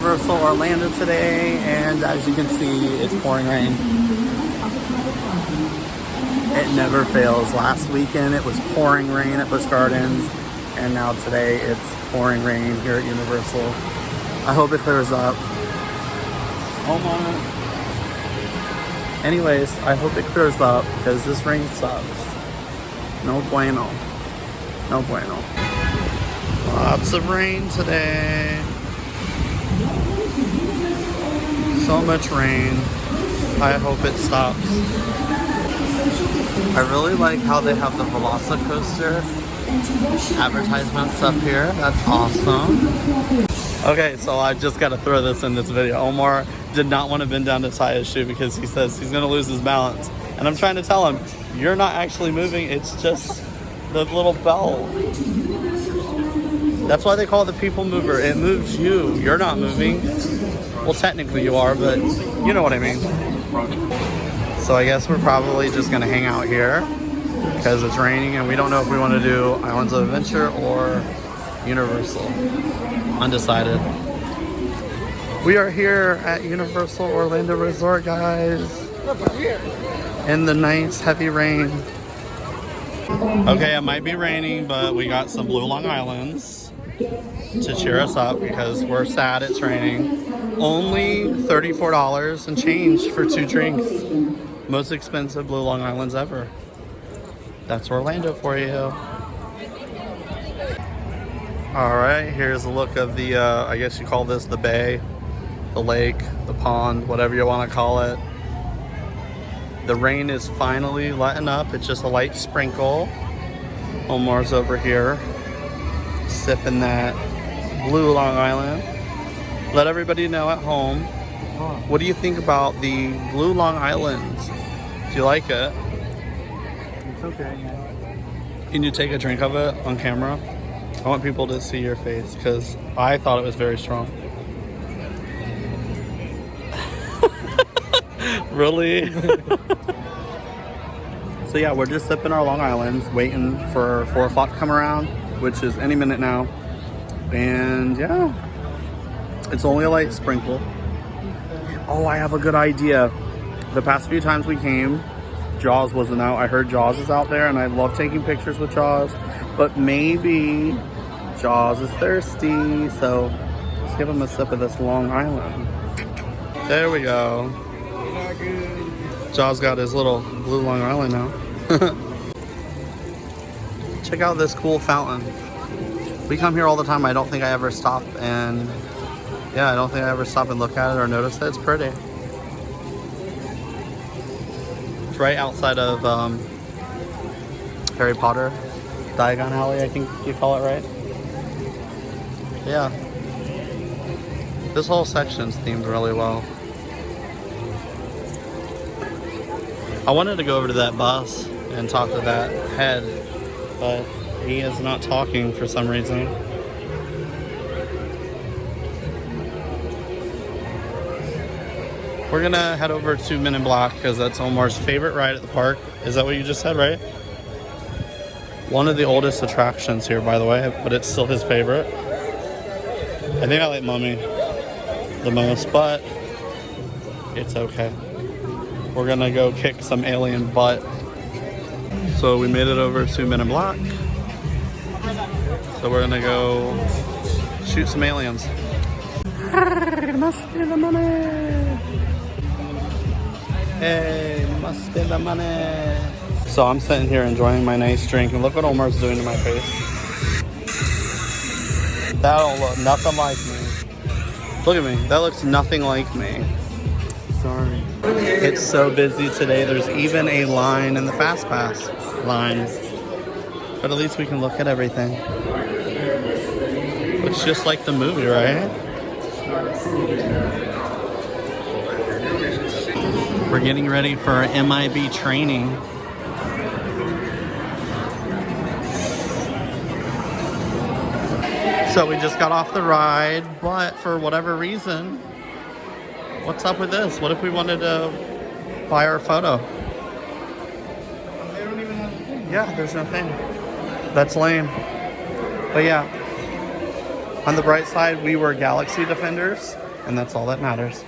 Universal Orlando today, and as you can see, it's pouring rain. It never fails. Last weekend it was pouring rain at Busch Gardens, and now today it's pouring rain here at Universal. I hope it clears up. Oh my. Anyways, I hope it clears up because this rain sucks. No bueno. No bueno. Lots of rain today. So much rain. I hope it stops. I really like how they have the Velocicoaster advertisements up here. That's awesome. Okay, so I just got to throw this in this video. Omar did not want to bend down to tie his shoe because he says he's going to lose his balance. And I'm trying to tell him, you're not actually moving. It's just the little bell. That's why they call it the people mover. It moves you. You're not moving. Well, technically you are, but you know what I mean. So I guess we're probably just gonna hang out here because it's raining and we don't know if we want to do Islands of Adventure or Universal. Undecided. We are here at Universal Orlando Resort, guys. In the nice heavy rain. Okay, it might be raining, but we got some Blue Long Islands to cheer us up because we're sad it's raining. Only $34 and change for 2 drinks. Most expensive Blue Long Islands ever. That's Orlando for you. Alright, here's a look of the, I guess you call this the bay, the lake, the pond, whatever you want to call it. The rain is finally letting up. It's just a light sprinkle. Omar's over here sipping that Blue Long Island. Let everybody know at home, what do you think about the Blue Long Islands? Do you like it? It's okay. Can you take a drink of it on camera? I want people to see your face because I thought it was very strong. Really? So yeah, we're just sipping our Long Islands, waiting for 4 o'clock to come around, which is any minute now. And yeah, it's only a light sprinkle. Oh, I have a good idea. The past few times we came, Jaws wasn't out. I heard Jaws is out there and I love taking pictures with Jaws, but maybe Jaws is thirsty. So let's give him a sip of this Long Island. There we go. Jaws got his little Blue Long Island now. Check out this cool fountain. We come here all the time. I don't think I ever stop and yeah, I don't think I ever stop and look at it or notice it. It's pretty. It's right outside of Harry Potter, Diagon Alley, I think you call it, right? Yeah. This whole section's themed really well. I wanted to go over to that bus and talk to that head, but he is not talking for some reason. We're gonna head over to Men in Black because that's Omar's favorite ride at the park. Is that what you just said, right? One of the oldest attractions here, by the way, but it's still his favorite. I think I like Mummy the most, but it's okay. We're gonna go kick some alien butt. So we made it over to Men in Black. So we're gonna go shoot some aliens. Must be the money. Hey, must be the money. So I'm sitting here enjoying my nice drink, and look what Omar's doing to my face. That don't look nothing like me. Look at me. That looks nothing like me. Sorry. It's so busy today. There's even a line in the Fast Pass line. But at least we can look at everything. Looks just like the movie, right? We're getting ready for our MIB training. So we just got off the ride, but for whatever reason, what's up with this? What if we wanted to buy our photo? They don't even have a thing. Yeah, there's no thing. That's lame. But yeah, on the bright side, we were Galaxy Defenders, and that's all that matters.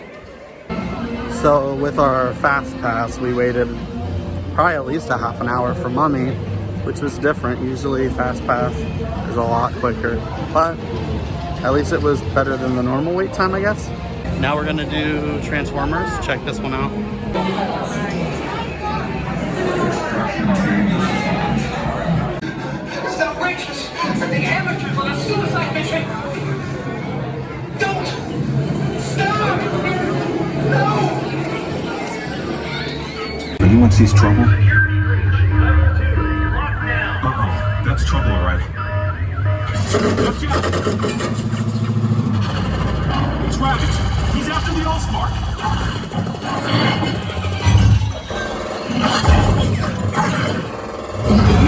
So with our fast pass, we waited probably at least a half an hour for Mummy, which was different. Usually fast pass is a lot quicker, but at least it was better than the normal wait time, I guess. Now we're gonna do Transformers. Check this one out. This is outrageous. Sending amateurs on a suicide mission. Don't stop. No. Anyone sees trouble? That's trouble, all right. Watch out! It's Ravage. He's after the Allspark.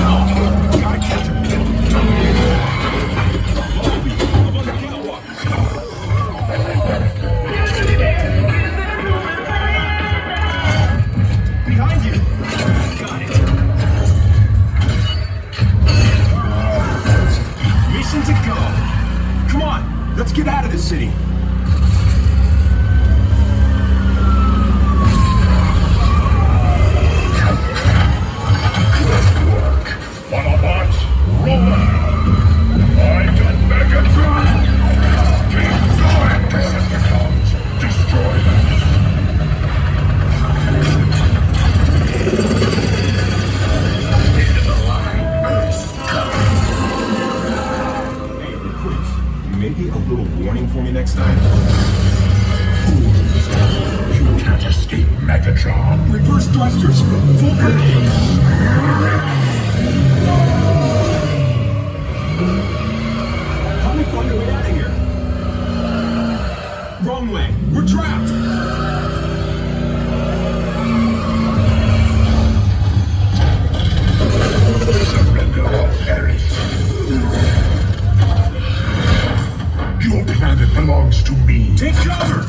No! Gotta catch him. Above the catwalk. Behind you. Got it. Mission to go. Come on, let's get out of this city. Autobots, roll out. I got Megatron. Keep going, Decepticons. Destroy them. Into the line. Hey, recruits, maybe a little warning for me next time? Fools. You can't escape Megatron. Reverse thrusters. Full grenade. Help me find a way out of here. Wrong way. We're trapped. Surrender or perish. Your planet belongs to me. Take cover!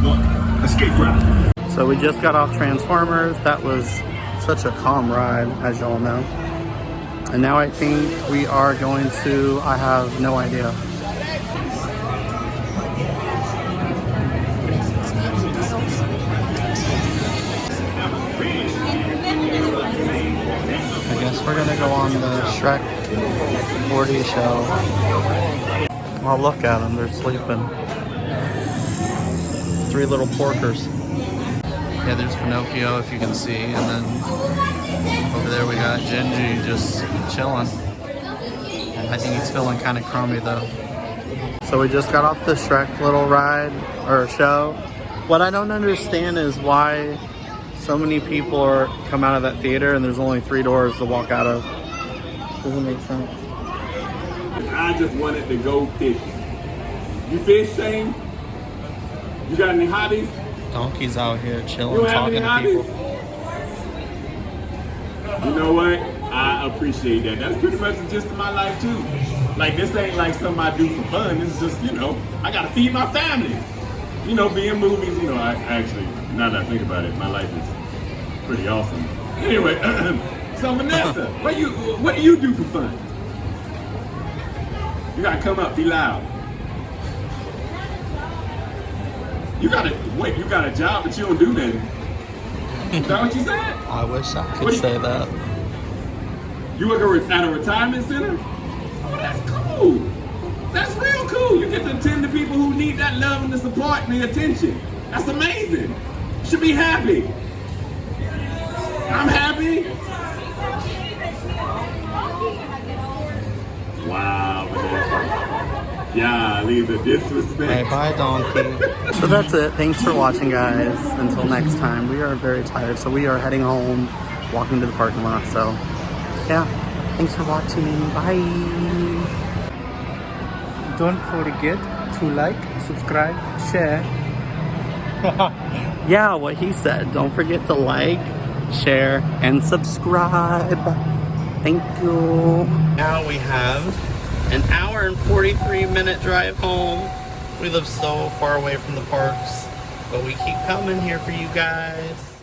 Look, escape route. So we just got off Transformers. That was such a calm ride, as y'all know. And now I think we are going to, I have no idea. I guess we're gonna go on the Shrek 4D show. Oh, look at them, they're sleeping. 3 little porkers. Yeah, there's Pinocchio, if you can see, and then over there we got Gingy just chilling. And I think he's feeling kind of crummy though. So we just got off the Shrek little ride, or show. What I don't understand is why so many people come out of that theater and there's only 3 doors to walk out of. Doesn't make sense. I just wanted to go fishing. You fish, Shane? You got any hobbies? Donkey's out here You chilling, don't have talking any to hobbies? people. You know what? I appreciate that. That's pretty much the gist of my life too. Like, this ain't like something I do for fun. It's just, you know, I gotta feed my family. You know, being movies, you know, I actually, now that I think about it, my life is pretty awesome. Anyway, so Vanessa, what do you do for fun? You gotta come up, be loud. You got a job, but you don't do nothing. Is that what you said? I wish I What could do you- say that. You work at a retirement center? Oh, that's cool. That's real cool. You get to attend to people who need that love and the support and the attention. That's amazing. You should be happy. I'm happy. Wow, Vanessa. Yeah, leave the disrespect. Bye, Donkey. So that's it. Thanks for watching, guys. Until next time. We are very tired, so we are heading home, walking to the parking lot. So, yeah. Thanks for watching. Bye. Don't forget to like, subscribe, share. Yeah, what he said. Don't forget to like, share, and subscribe. Thank you. Now we have an hour and 43-minute drive home. We live so far away from the parks, but we keep coming here for you guys.